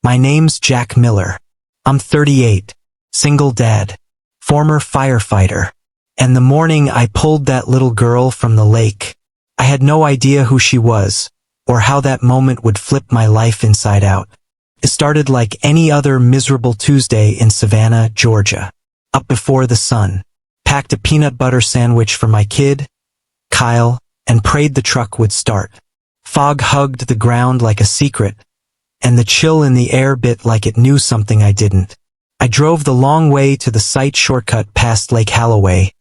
My name's Jack Miller. I'm 38, single dad, former firefighter. And the morning I pulled that little girl from the lake, I had no idea who she was, or how that moment would flip my life inside out. It started like any other miserable Tuesday in Savannah, Georgia. Up before the sun, packed a peanut butter sandwich for my kid, Kyle, and prayed the truck would start. Fog hugged the ground like a secret, and the chill in the air bit like it knew something I didn't. I drove the long way to the site shortcut past Lake Halloway,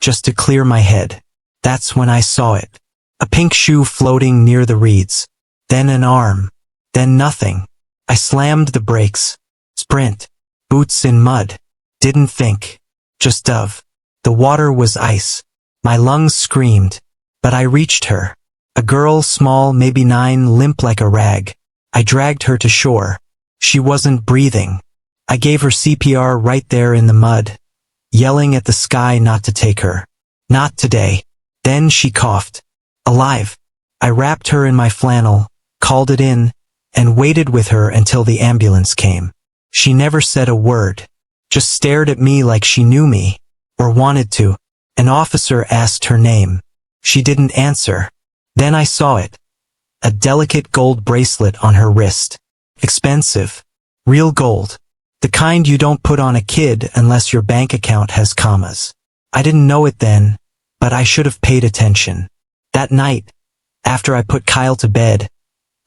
just to clear my head. That's when I saw it. A pink shoe floating near the reeds. Then an arm. Then nothing. I slammed the brakes. Sprint. Boots in mud. Didn't think. Just dove. The water was ice. My lungs screamed. But I reached her. A girl, small, maybe 9, limp like a rag. I dragged her to shore. She wasn't breathing. I gave her CPR right there in the mud, yelling at the sky not to take her. Not today. Then she coughed. Alive. I wrapped her in my flannel, called it in, and waited with her until the ambulance came. She never said a word, just stared at me like she knew me, or wanted to. An officer asked her name. She didn't answer. Then I saw it. A delicate gold bracelet on her wrist. Expensive. Real gold. The kind you don't put on a kid unless your bank account has commas. I didn't know it then, but I should have paid attention. That night, after I put Kyle to bed,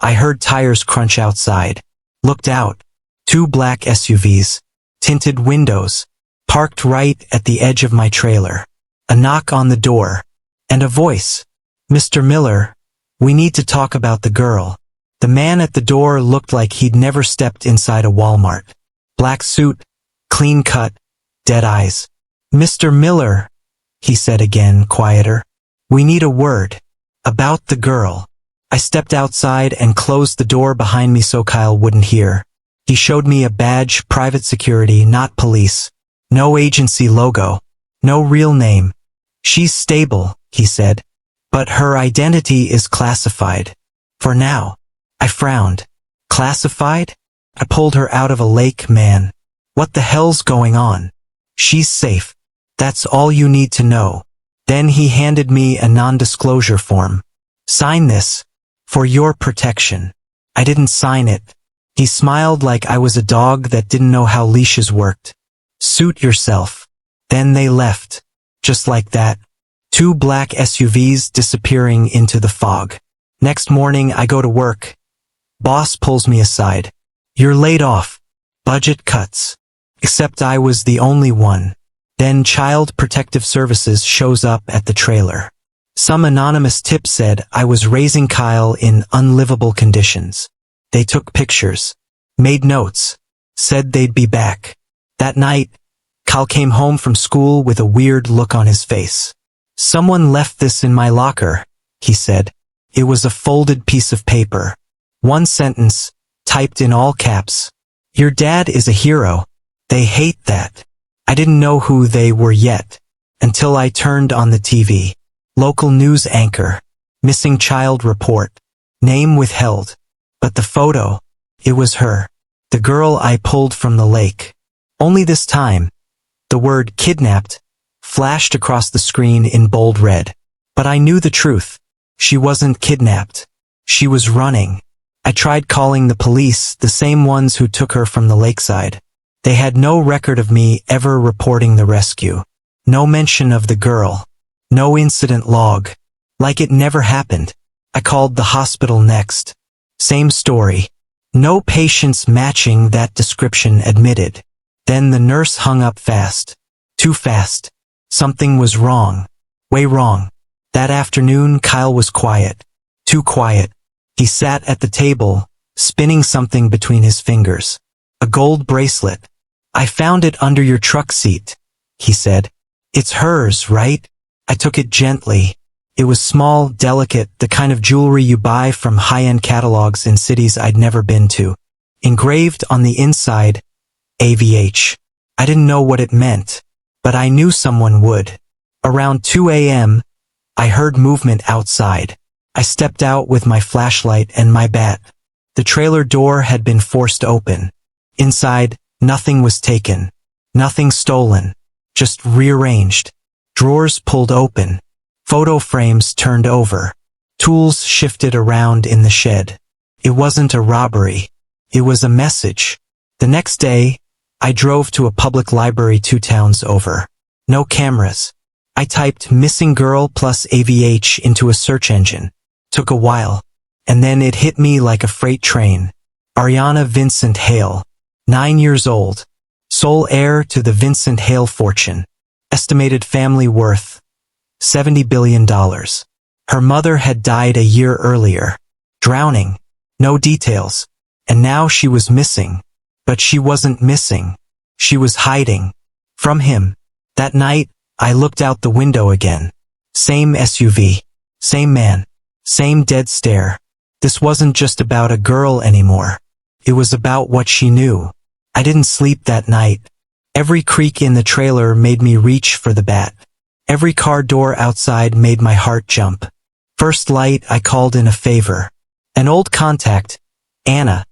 I heard tires crunch outside. Looked out. 2 black SUVs, tinted windows, parked right at the edge of my trailer. A knock on the door, and a voice. Mr. Miller, we need to talk about the girl. The man at the door looked like he'd never stepped inside a Walmart. Black suit, clean cut, dead eyes. Mr. Miller, he said again, quieter. We need a word. About the girl. I stepped outside and closed the door behind me so Kyle wouldn't hear. He showed me a badge, private security, not police. No agency logo. No real name. She's stable, he said. But her identity is classified. For now. I frowned. Classified? I pulled her out of a lake, man. What the hell's going on? She's safe. That's all you need to know. Then he handed me a non-disclosure form. Sign this. For your protection. I didn't sign it. He smiled like I was a dog that didn't know how leashes worked. Suit yourself. Then they left. Just like that. 2 black SUVs disappearing into the fog. Next morning I go to work. Boss pulls me aside. You're laid off. Budget cuts. Except I was the only one. Then Child Protective Services shows up at the trailer. Some anonymous tip said I was raising Kyle in unlivable conditions. They took pictures. Made notes. Said they'd be back. That night, Kyle came home from school with a weird look on his face. Someone left this in my locker, he said. It was a folded piece of paper. One sentence, typed in all caps. Your dad is a hero. They hate that. I didn't know who they were yet, until I turned on the TV. Local news anchor. Missing child report. Name withheld. But the photo, it was her. The girl I pulled from the lake. Only this time, the word kidnapped flashed across the screen in bold red. But I knew the truth. She wasn't kidnapped. She was running. I tried calling the police, the same ones who took her from the lakeside. They had no record of me ever reporting the rescue. No mention of the girl. No incident log. Like it never happened. I called the hospital next. Same story. No patients matching that description admitted. Then the nurse hung up fast. Too fast. Something was wrong. Way wrong. That afternoon Kyle was quiet. Too quiet. He sat at the table, spinning something between his fingers. A gold bracelet. I found it under your truck seat, he said. It's hers, right? I took it gently. It was small, delicate, the kind of jewelry you buy from high-end catalogs in cities I'd never been to. Engraved on the inside, AVH. I didn't know what it meant, but I knew someone would. Around 2 a.m., I heard movement outside. I stepped out with my flashlight and my bat. The trailer door had been forced open. Inside, nothing was taken. Nothing stolen. Just rearranged. Drawers pulled open. Photo frames turned over. Tools shifted around in the shed. It wasn't a robbery. It was a message. The next day, I drove to a public library 2 towns over. No cameras. I typed missing girl plus AVH into a search engine. Took a while. And then it hit me like a freight train. Ariana Vincent Hale. 9 years old. Sole heir to the Vincent Hale fortune. Estimated family worth $70 billion. Her mother had died a year earlier. Drowning. No details. And now she was missing. But she wasn't missing. She was hiding. From him. That night, I looked out the window again. Same SUV. Same man. Same dead stare. This wasn't just about a girl anymore. It was about what she knew. I didn't sleep that night. Every creak in the trailer made me reach for the bat. Every car door outside made my heart jump. First light, I called in a favor. An old contact, Anna,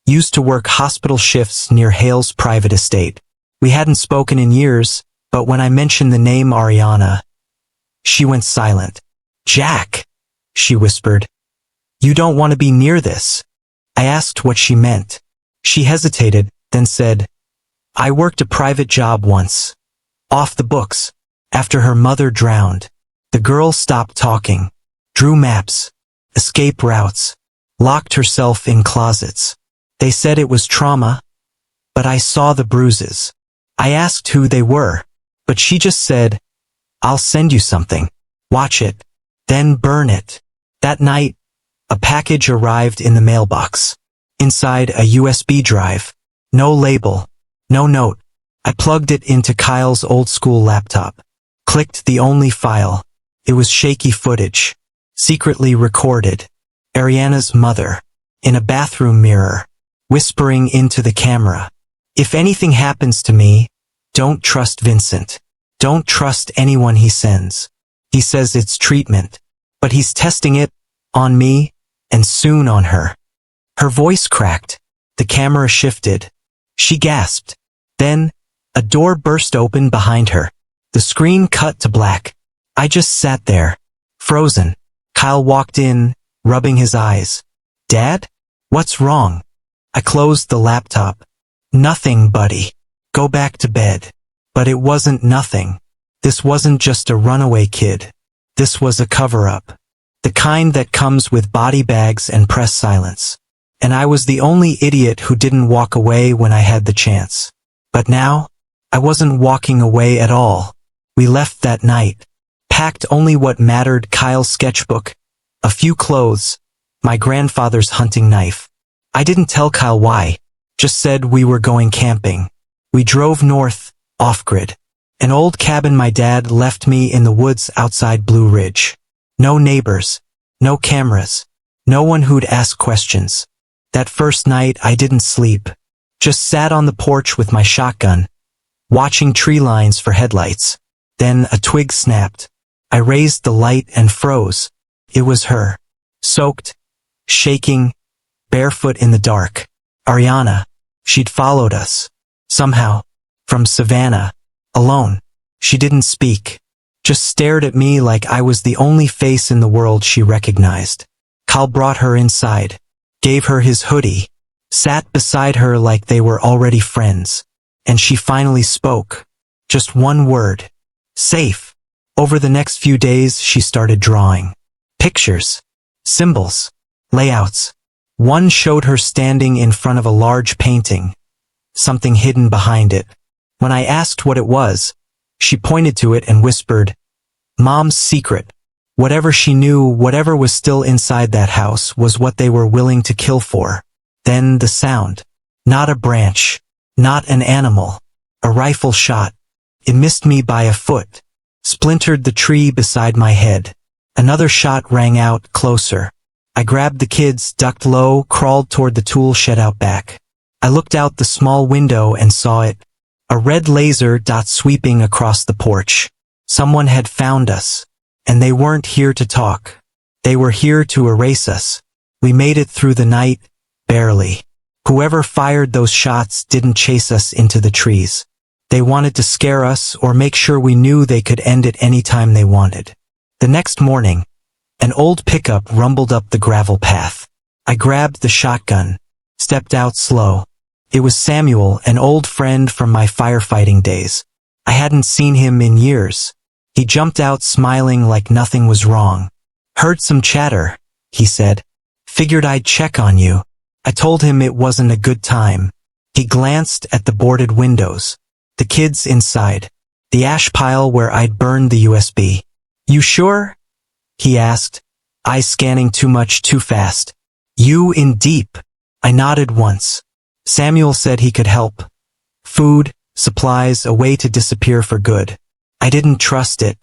used to work hospital shifts near Hale's private estate. We hadn't spoken in years, but when I mentioned the name Ariana, she went silent. "Jack," she whispered. "You don't want to be near this." I asked what she meant. She hesitated, then said, "I worked a private job once. Off the books. After her mother drowned." The girl stopped talking. Drew maps. Escape routes. Locked herself in closets. They said it was trauma, but I saw the bruises. I asked who they were, but she just said, "I'll send you something. Watch it. Then burn it." That night, a package arrived in the mailbox. Inside a USB drive. No label. No note. I plugged it into Kyle's old-school laptop. Clicked the only file. It was shaky footage. Secretly recorded. Ariana's mother. In a bathroom mirror. Whispering into the camera. "If anything happens to me, don't trust Vincent. Don't trust anyone he sends. He says it's treatment. But he's testing it on me, and soon on her." Her voice cracked. The camera shifted. She gasped. Then, a door burst open behind her. The screen cut to black. I just sat there. Frozen. Kyle walked in, rubbing his eyes. "Dad? What's wrong?" I closed the laptop. "Nothing, buddy. Go back to bed." But it wasn't nothing. This wasn't just a runaway kid. This was a cover-up. The kind that comes with body bags and press silence. And I was the only idiot who didn't walk away when I had the chance. But now, I wasn't walking away at all. We left that night. Packed only what mattered: Kyle's sketchbook, a few clothes, my grandfather's hunting knife. I didn't tell Kyle why. Just said we were going camping. We drove north, off-grid. An old cabin my dad left me in the woods outside Blue Ridge. No neighbors. No cameras. No one who'd ask questions. That first night I didn't sleep. Just sat on the porch with my shotgun, watching tree lines for headlights. Then a twig snapped. I raised the light and froze. It was her. Soaked, shaking, barefoot in the dark. Ariana. She'd followed us. Somehow. From Savannah. Alone. She didn't speak. Just stared at me like I was the only face in the world she recognized. Kyle brought her inside. Gave her his hoodie. Sat beside her like they were already friends. And she finally spoke. Just one word. Safe. Over the next few days she started drawing. Pictures. Symbols. Layouts. One showed her standing in front of a large painting. Something hidden behind it. When I asked what it was, she pointed to it and whispered, "Mom's secret." Whatever she knew, whatever was still inside that house, was what they were willing to kill for. Then the sound. Not a branch. Not an animal. A rifle shot. It missed me by a foot. Splintered the tree beside my head. Another shot rang out, closer. I grabbed the kids, ducked low, crawled toward the tool shed out back. I looked out the small window and saw it. A red laser dot sweeping across the porch. Someone had found us. And they weren't here to talk. They were here to erase us. We made it through the night, barely. Whoever fired those shots didn't chase us into the trees. They wanted to scare us or make sure we knew they could end it any time they wanted. The next morning, an old pickup rumbled up the gravel path. I grabbed the shotgun, stepped out slow. It was Samuel, an old friend from my firefighting days. I hadn't seen him in years. He jumped out smiling like nothing was wrong. "Heard some chatter," he said. "Figured I'd check on you." I told him it wasn't a good time. He glanced at the boarded windows, the kids inside, the ash pile where I'd burned the USB. "You sure?" he asked, eyes scanning too much too fast. "You in deep." I nodded once. Samuel said he could help. Food, supplies, a way to disappear for good. I didn't trust it,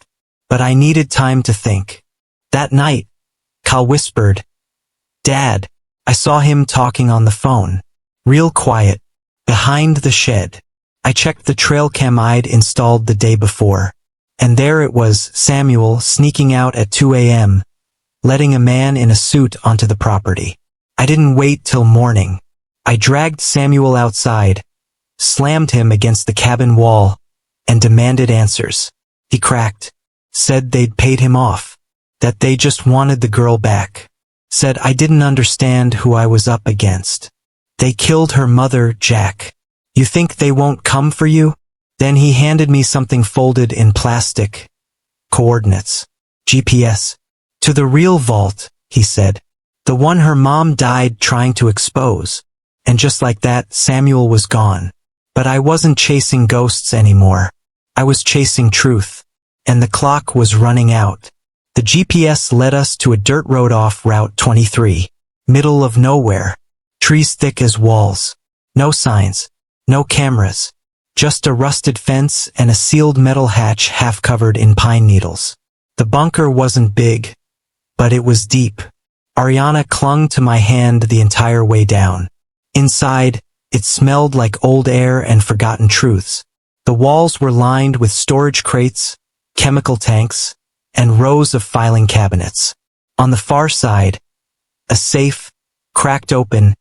but I needed time to think. That night, Kyle whispered, "Dad." I saw him talking on the phone, real quiet, behind the shed. I checked the trail cam I'd installed the day before, and there it was, Samuel sneaking out at 2 a.m., letting a man in a suit onto the property. I didn't wait till morning. I dragged Samuel outside, slammed him against the cabin wall, and demanded answers. He cracked, said they'd paid him off, that they just wanted the girl back. Said I didn't understand who I was up against. They killed her mother, Jack. You think they won't come for you? Then he handed me something folded in plastic. Coordinates. GPS. To the real vault, he said. The one her mom died trying to expose. And just like that, Samuel was gone. But I wasn't chasing ghosts anymore. I was chasing truth. And the clock was running out. The GPS led us to a dirt road off Route 23, middle of nowhere, trees thick as walls, no signs, no cameras, just a rusted fence and a sealed metal hatch half covered in pine needles. The bunker wasn't big, but it was deep. Ariana clung to my hand the entire way down. Inside, it smelled like old air and forgotten truths. The walls were lined with storage crates, chemical tanks, and rows of filing cabinets. On the far side, a safe, cracked open,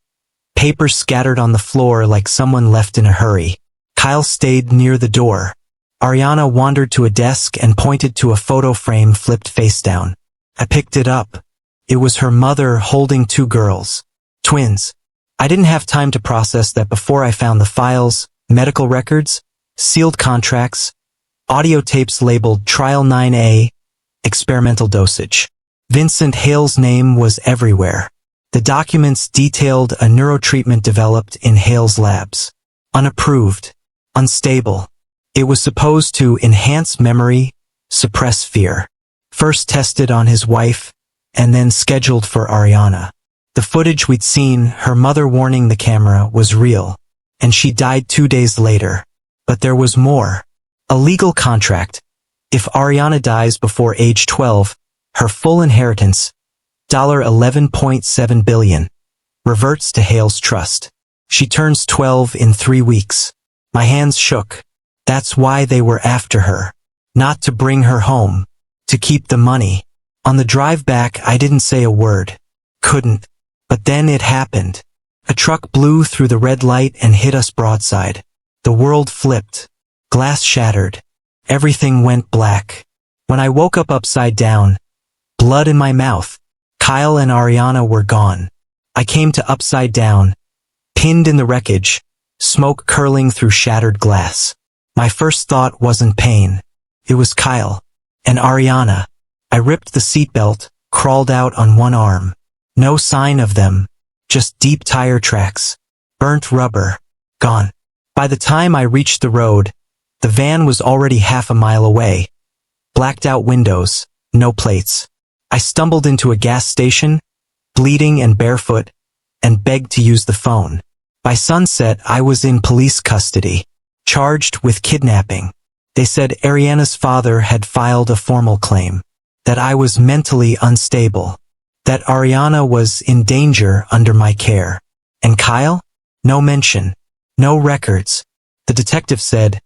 papers scattered on the floor like someone left in a hurry. Kyle stayed near the door. Ariana wandered to a desk and pointed to a photo frame flipped face down. I picked it up. It was her mother holding two girls. Twins. I didn't have time to process that before I found the files, medical records, sealed contracts, audio tapes labeled Trial 9A, experimental dosage. Vincent Hale's name was everywhere. The documents detailed a neurotreatment developed in Hale's labs. Unapproved. Unstable. It was supposed to enhance memory, suppress fear. First tested on his wife, and then scheduled for Ariana. The footage we'd seen, her mother warning the camera, was real, and she died 2 days later. But there was more. A legal contract. If Ariana dies before age 12, her full inheritance, $11.7 billion, reverts to Hale's trust. She turns 12 in 3 weeks. My hands shook. That's why they were after her. Not to bring her home. To keep the money. On the drive back, I didn't say a word. Couldn't. But then it happened. A truck blew through the red light and hit us broadside. The world flipped. Glass shattered. Everything went black. When I woke up upside down, blood in my mouth, Kyle and Ariana were gone. I came to upside down, pinned in the wreckage, smoke curling through shattered glass. My first thought wasn't pain. It was Kyle and Ariana. I ripped the seatbelt, crawled out on one arm. No sign of them, just deep tire tracks. Burnt rubber. Gone. By the time I reached the road, the van was already half a mile away. Blacked out windows, no plates. I stumbled into a gas station, bleeding and barefoot, and begged to use the phone. By sunset, I was in police custody, charged with kidnapping. They said Ariana's father had filed a formal claim, that I was mentally unstable, that Ariana was in danger under my care. And Kyle? No mention, no records. The detective said,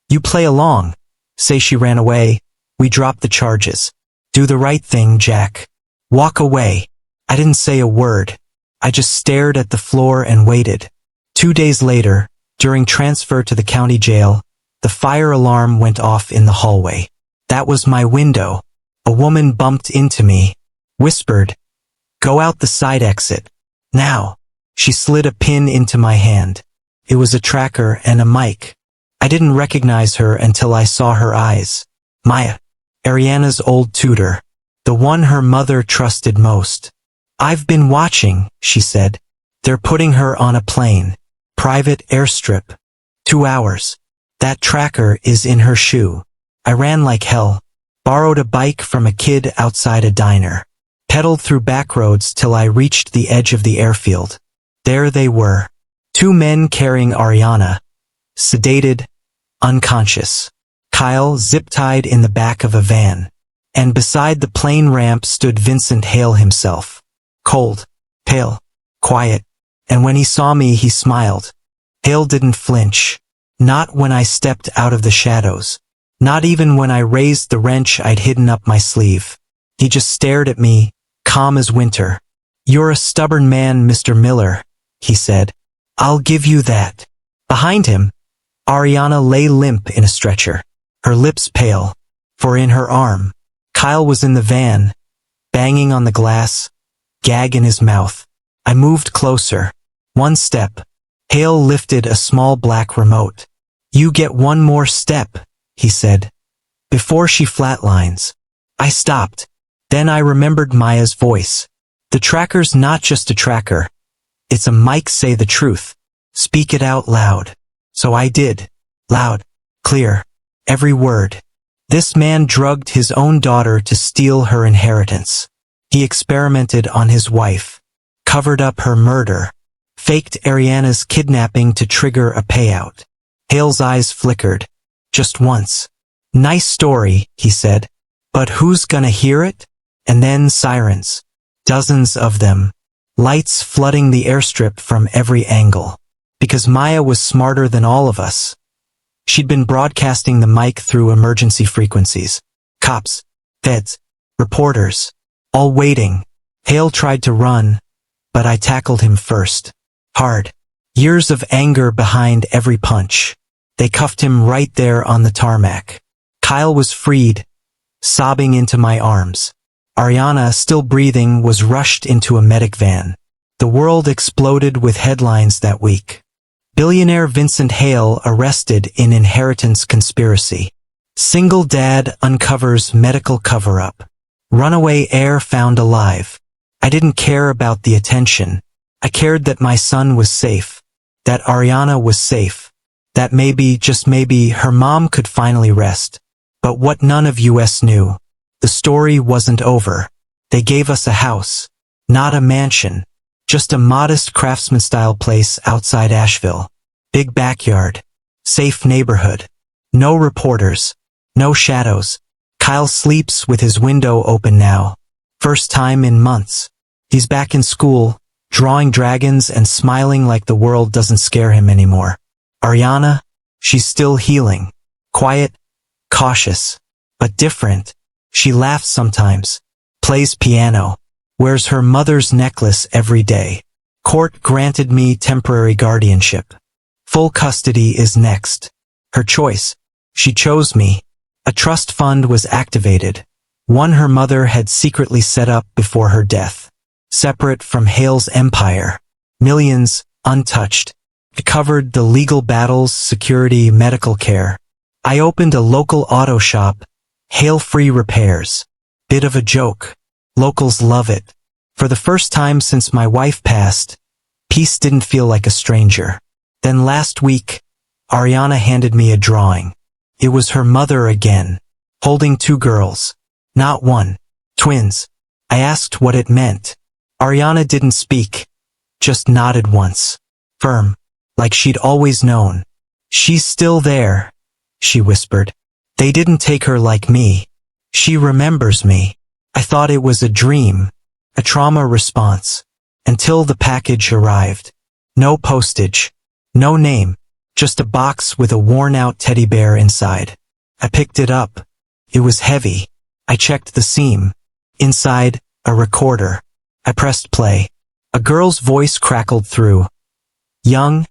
"You play along. Say she ran away. We drop the charges. Do the right thing, Jack. Walk away." I didn't say a word. I just stared at the floor and waited. 2 days later, during transfer to the county jail, the fire alarm went off in the hallway. That was my window. A woman bumped into me, whispered, "Go out the side exit. Now." She slid a pin into my hand. It was a tracker and a mic. I didn't recognize her until I saw her eyes. Maya, Ariana's old tutor, the one her mother trusted most. "I've been watching," she said. "They're putting her on a plane. Private airstrip. 2 hours. That tracker is in her shoe." I ran like hell, borrowed a bike from a kid outside a diner, pedaled through back roads till I reached the edge of the airfield. There they were. 2 men carrying Ariana, sedated, unconscious. Kyle zip-tied in the back of a van. And beside the plane ramp stood Vincent Hale himself. Cold, pale, quiet. And when he saw me, he smiled. Hale didn't flinch. Not when I stepped out of the shadows. Not even when I raised the wrench I'd hidden up my sleeve. He just stared at me, calm as winter. "You're a stubborn man, Mr. Miller," he said. "I'll give you that." Behind him, Ariana lay limp in a stretcher, her lips pale, for in her arm, Kyle was in the van, banging on the glass, gag in his mouth. I moved closer. 1 step. Hale lifted a small black remote. "You get 1 more step," he said, "before she flatlines." I stopped. Then I remembered Maya's voice. "The tracker's not just a tracker. It's a mic, say the truth. Speak it out loud." So I did. Loud. Clear. Every word. This man drugged his own daughter to steal her inheritance. He experimented on his wife. Covered up her murder. Faked Ariana's kidnapping to trigger a payout. Hale's eyes flickered. Just once. "Nice story," he said. "But who's gonna hear it?" And then sirens. Dozens of them. Lights flooding the airstrip from every angle. Because Maya was smarter than all of us. She'd been broadcasting the mic through emergency frequencies. Cops, feds, reporters, all waiting. Hale tried to run, but I tackled him first. Hard. Years of anger behind every punch. They cuffed him right there on the tarmac. Kyle was freed, sobbing into my arms. Ariana, still breathing, was rushed into a medic van. The world exploded with headlines that week. Billionaire Vincent Hale arrested in inheritance conspiracy. Single dad uncovers medical cover-up. Runaway heir found alive. I didn't care about the attention. I cared that my son was safe. That Ariana was safe. That maybe, just maybe, her mom could finally rest. But what none of us knew. The story wasn't over. They gave us a house. Not a mansion. Just a modest craftsman-style place outside Asheville. Big backyard. Safe neighborhood. No reporters. No shadows. Kyle sleeps with his window open now. First time in months. He's back in school, drawing dragons and smiling like the world doesn't scare him anymore. Ariana? She's still healing. Quiet, cautious, but different. She laughs sometimes. Plays piano. Wears her mother's necklace every day. Court granted me temporary guardianship. Full custody is next. Her choice. She chose me. A trust fund was activated. One her mother had secretly set up before her death. Separate from Hale's empire. Millions, untouched. It covered the legal battles, security, medical care. I opened a local auto shop. Hale-free repairs. Bit of a joke. Locals love it. For the first time since my wife passed, peace didn't feel like a stranger. Then last week, Ariana handed me a drawing. It was her mother again, holding 2 girls. Not one. Twins. I asked what it meant. Ariana didn't speak, just nodded once. Firm, like she'd always known. "She's still there," she whispered. "They didn't take her like me. She remembers me." I thought it was a dream, a trauma response, until the package arrived. No postage, no name, just a box with a worn-out teddy bear inside. I picked it up. It was heavy. I checked the seam. Inside, a recorder. I pressed play. A girl's voice crackled through. Young,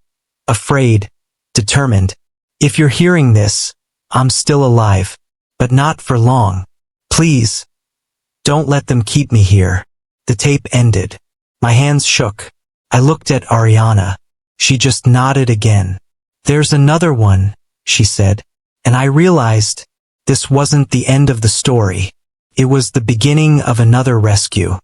afraid, determined. If you're hearing this, I'm still alive. But not for long. Please. Don't let them keep me here. The tape ended. My hands shook. I looked at Ariana. She just nodded again. There's another one, she said. And I realized this wasn't the end of the story. It was the beginning of another rescue.